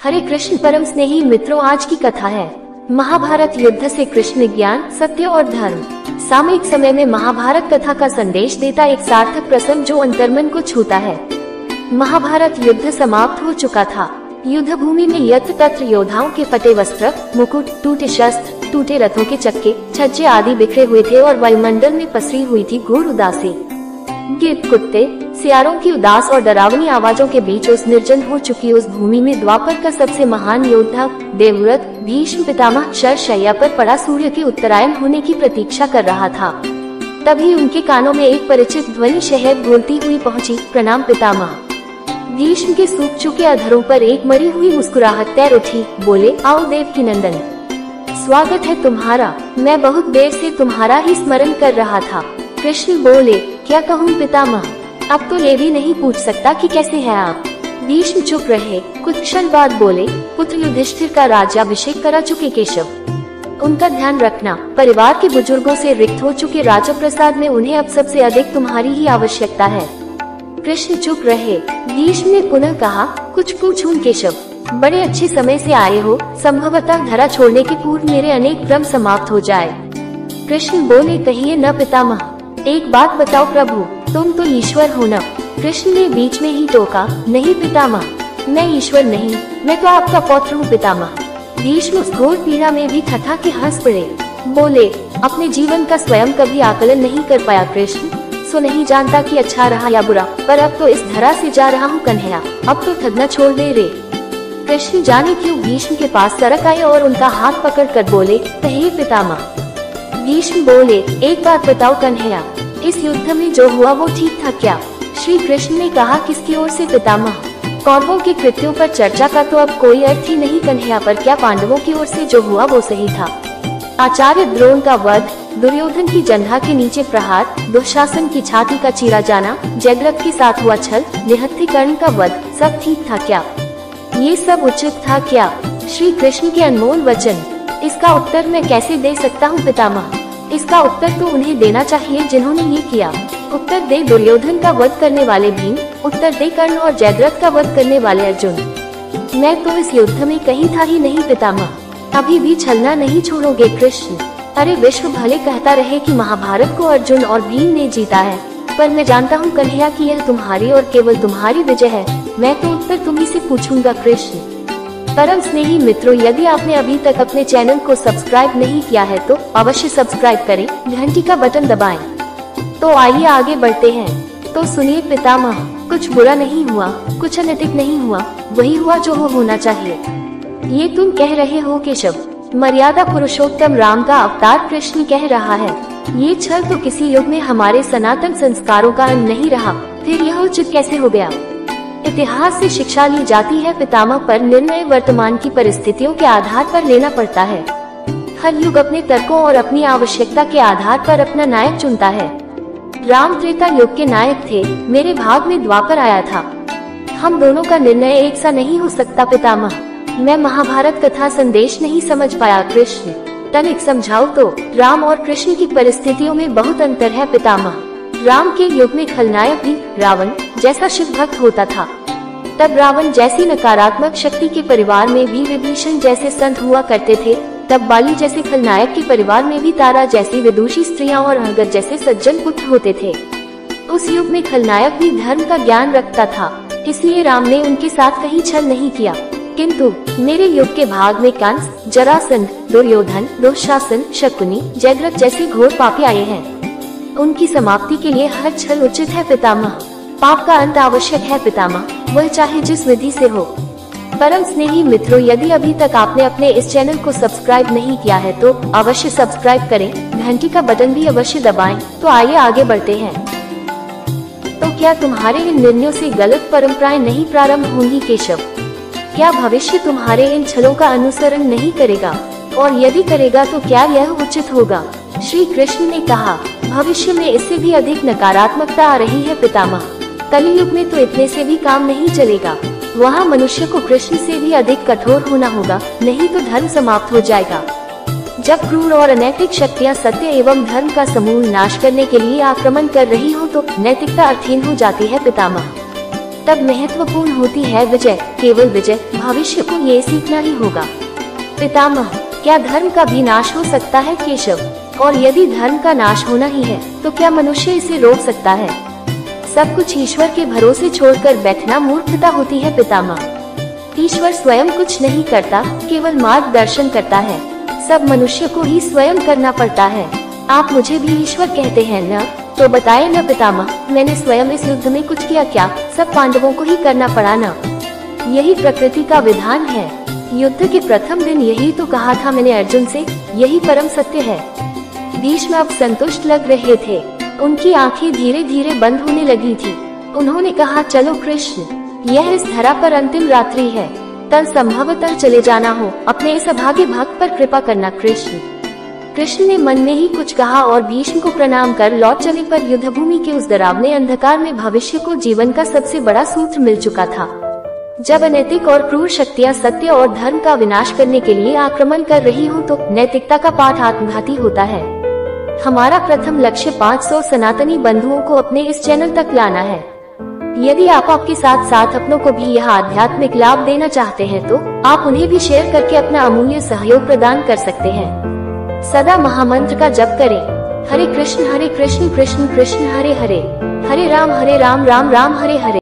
हरे कृष्ण परम स्नेही मित्रों, आज की कथा है महाभारत युद्ध से कृष्ण ज्ञान, सत्य और धर्म। सामयिक समय में महाभारत कथा का संदेश देता एक सार्थक प्रसंग जो अंतर्मन को छूता है। महाभारत युद्ध समाप्त हो चुका था। युद्ध भूमि में यत्र तत्र योद्धाओं के फटे वस्त्र, मुकुट, टूटे शस्त्र, टूटे रथों के चक्के, छज्जे आदि बिखरे हुए थे और वायुमंडल में पसरी हुई थी घोर उदासी। गिद्ध, कुत्ते, सियारों की उदास और डरावनी आवाजों के बीच उस निर्जन हो चुकी उस भूमि में द्वापर का सबसे महान योद्धा देवव्रत भीष्म पितामह शरशय्या पर पड़ा सूर्य के उत्तरायण होने की प्रतीक्षा कर रहा था। तभी उनके कानों में एक परिचित ध्वनि शहद बोलती हुई पहुंची, प्रणाम पितामह। भीष्म के सूख चुके अधरों पर एक मरी हुई मुस्कुराहट तैर उठी। बोले, आओ देवकी नंदन, स्वागत है तुम्हारा। मैं बहुत देर से तुम्हारा ही स्मरण कर रहा था। कृष्ण बोले, क्या कहूँ पितामह, अब तो ये भी नहीं पूछ सकता कि कैसे हैं आप। भीष्म चुप रहे। कुछ क्षण बाद बोले, पुत्र युधिष्ठिर का राज्याभिषेक करा चुके केशव, उनका ध्यान रखना। परिवार के बुजुर्गों से रिक्त हो चुके राजप्रसाद में उन्हें अब सबसे अधिक तुम्हारी ही आवश्यकता है। कृष्ण चुप रहे। भीष्म ने पुनः कहा, कुछ पूछूं केशव, बड़े अच्छे समय से आए हो, संभवतः धरा छोड़ने के पूर्व मेरे अनेक क्रम समाप्त हो जाए। कृष्ण बोले, कहिए न पितामह, एक बात बताओ प्रभु, तुम तो ईश्वर हो न। कृष्ण ने बीच में ही टोका, नहीं पितामह, मैं ईश्वर नहीं, मैं तो आपका पौत्र हूँ पितामह। भीष्म उस घोर पीड़ा में भी थथा के हंस पड़े। बोले, अपने जीवन का स्वयं कभी आकलन नहीं कर पाया कृष्ण, सो नहीं जानता कि अच्छा रहा या बुरा, पर अब तो इस धरा से जा रहा हूँ कन्हैया, अब तो ठगना छोड़ दे रे। कृष्ण जाने क्यों भीष्म के पास सरक आए और उनका हाथ पकड़ कर बोले, कहिए पितामह। भीष्म बोले, एक बात बताओ कन्हैया, इस युद्ध में जो हुआ वो ठीक था क्या? श्री कृष्ण ने कहा, किसकी ओर से पितामह? कौरवों के कृत्यों पर चर्चा का तो अब कोई अर्थ ही नहीं कन्हैया, पर क्या पांडवों की ओर से जो हुआ वो सही था? आचार्य द्रोण का वध, दुर्योधन की जंघा के नीचे प्रहार, दुशासन की छाती का चीरा जाना, जयद्रथ के साथ हुआ छल, निहत्थी कर्ण का वध, सब ठीक था क्या? ये सब उचित था क्या? श्री कृष्ण के अनमोल वचन, इसका उत्तर मैं कैसे दे सकता हूँ पितामह? इसका उत्तर तो उन्हें देना चाहिए जिन्होंने ये किया। उत्तर दे दुर्योधन का वध करने वाले भीम, उत्तर दे कर्ण और जयद्रथ का वध करने वाले अर्जुन। मैं तो इस युद्ध में कहीं था ही नहीं पितामह। अभी भी छलना नहीं छोड़ोगे कृष्ण? अरे विश्व भले कहता रहे कि महाभारत को अर्जुन और भीम ने जीता है, पर मैं जानता हूँ कन्हैया कि यह तुम्हारी और केवल तुम्हारी विजय है। मैं तो उत्तर तुम्ही से पूछूंगा कृष्ण। परम स्नेही मित्रों, यदि आपने अभी तक अपने चैनल को सब्सक्राइब नहीं किया है तो अवश्य सब्सक्राइब करें, घंटी का बटन दबाएं। तो आइए आगे बढ़ते हैं। तो सुनिए पितामह, कुछ बुरा नहीं हुआ, कुछ अनैतिक नहीं हुआ, वही हुआ जो होना चाहिए। ये तुम कह रहे हो केशव? मर्यादा पुरुषोत्तम राम का अवतार कृष्ण कह रहा है। ये छल तो किसी युग में हमारे सनातन संस्कारों का अंग नहीं रहा, फिर यह उचित कैसे हो गया? इतिहास से शिक्षा ली जाती है पितामह, पर निर्णय वर्तमान की परिस्थितियों के आधार पर लेना पड़ता है। हर युग अपने तर्कों और अपनी आवश्यकता के आधार पर अपना नायक चुनता है। राम त्रेता युग के नायक थे, मेरे भाग में द्वापर आया था। हम दोनों का निर्णय एक सा नहीं हो सकता पितामह। मैं महाभारत कथा संदेश नहीं समझ पाया कृष्ण, तनिक समझाओ तो। राम और कृष्ण की परिस्थितियों में बहुत अंतर है पितामह। राम के युग में खलनायक भी रावण जैसा शिव भक्त होता था। तब रावण जैसी नकारात्मक शक्ति के परिवार में भी विभीषण जैसे संत हुआ करते थे। तब बाली जैसे खलनायक के परिवार में भी तारा जैसी विदुषी स्त्रियां और अंगद जैसे सज्जन पुत्र होते थे। उस युग में खलनायक भी धर्म का ज्ञान रखता था, इसलिए राम ने उनके साथ कहीं छल नहीं किया। किंतु मेरे युग के भाग में कंस, जरासंध, दुर्योधन, दुशासन, शकुनी, जयद्रथ जैसे घोर पापी आए हैं। उनकी समाप्ति के लिए हर छल उचित है पितामह। पाप का अंत आवश्यक है पितामह, वह चाहे जिस विधि से हो। परम स्नेही मित्रों, यदि अभी तक आपने अपने इस चैनल को सब्सक्राइब नहीं किया है तो अवश्य सब्सक्राइब करें, घंटी का बटन भी अवश्य दबाएं। तो आइए आगे बढ़ते हैं। तो क्या तुम्हारे इन निर्णयों से गलत परंपराएं नहीं प्रारंभ होंगी केशव? क्या भविष्य तुम्हारे इन छलों का अनुसरण नहीं करेगा? और यदि करेगा तो क्या यह उचित होगा? श्री कृष्ण ने कहा, भविष्य में इससे भी अधिक नकारात्मकता आ रही है पितामह। कलियुग में तो इतने से भी काम नहीं चलेगा, वहाँ मनुष्य को कृष्ण से भी अधिक कठोर होना होगा, नहीं तो धर्म समाप्त हो जाएगा। जब क्रूर और अनैतिक शक्तियाँ सत्य एवं धर्म का समूल नाश करने के लिए आक्रमण कर रही हो तो नैतिकता अर्थहीन हो जाती है पितामह। तब महत्वपूर्ण होती है विजय। केवल विजय, भविष्य को ये सीखना ही होगा। पितामह, क्या धर्म का भी नाश हो सकता है केशव? और यदि धर्म का नाश होना ही है तो क्या मनुष्य इसे रोक सकता है? सब कुछ ईश्वर के भरोसे छोड़कर बैठना मूर्खता होती है पितामह। ईश्वर स्वयं कुछ नहीं करता, केवल मार्गदर्शन करता है। सब मनुष्य को ही स्वयं करना पड़ता है। आप मुझे भी ईश्वर कहते हैं न? तो बताए न पितामह, मैंने स्वयं इस युद्ध में कुछ किया क्या? सब पांडवों को ही करना पड़ा न? यही प्रकृति का विधान है। युद्ध के प्रथम दिन यही तो कहा था मैंने अर्जुन से, यही परम सत्य है। भीष्म अब संतुष्ट लग रहे थे। उनकी आंखें धीरे धीरे बंद होने लगी थी। उन्होंने कहा, चलो कृष्ण, यह इस धरा पर अंतिम रात्रि है। तल संभवतः चले जाना हो, अपने इस अभागे भक्त पर कृपा करना कृष्ण। कृष्ण ने मन में ही कुछ कहा और भीष्म को प्रणाम कर लौट चले। पर युद्धभूमि के उस डरावने अंधकार में भविष्य को जीवन का सबसे बड़ा सूत्र मिल चुका था। जब अनैतिक और क्रूर शक्तियां सत्य और धर्म का विनाश करने के लिए आक्रमण कर रही हो तो नैतिकता का पाठ आत्मघाती होता है। हमारा प्रथम लक्ष्य 500 सनातनी बंधुओं को अपने इस चैनल तक लाना है। यदि आप आपके साथ साथ अपनों को भी यह आध्यात्मिक लाभ देना चाहते हैं तो आप उन्हें भी शेयर करके अपना अमूल्य सहयोग प्रदान कर सकते हैं। सदा महामंत्र का जप करें। हरे कृष्ण कृष्ण कृष्ण हरे हरे, हरे राम राम राम हरे हरे।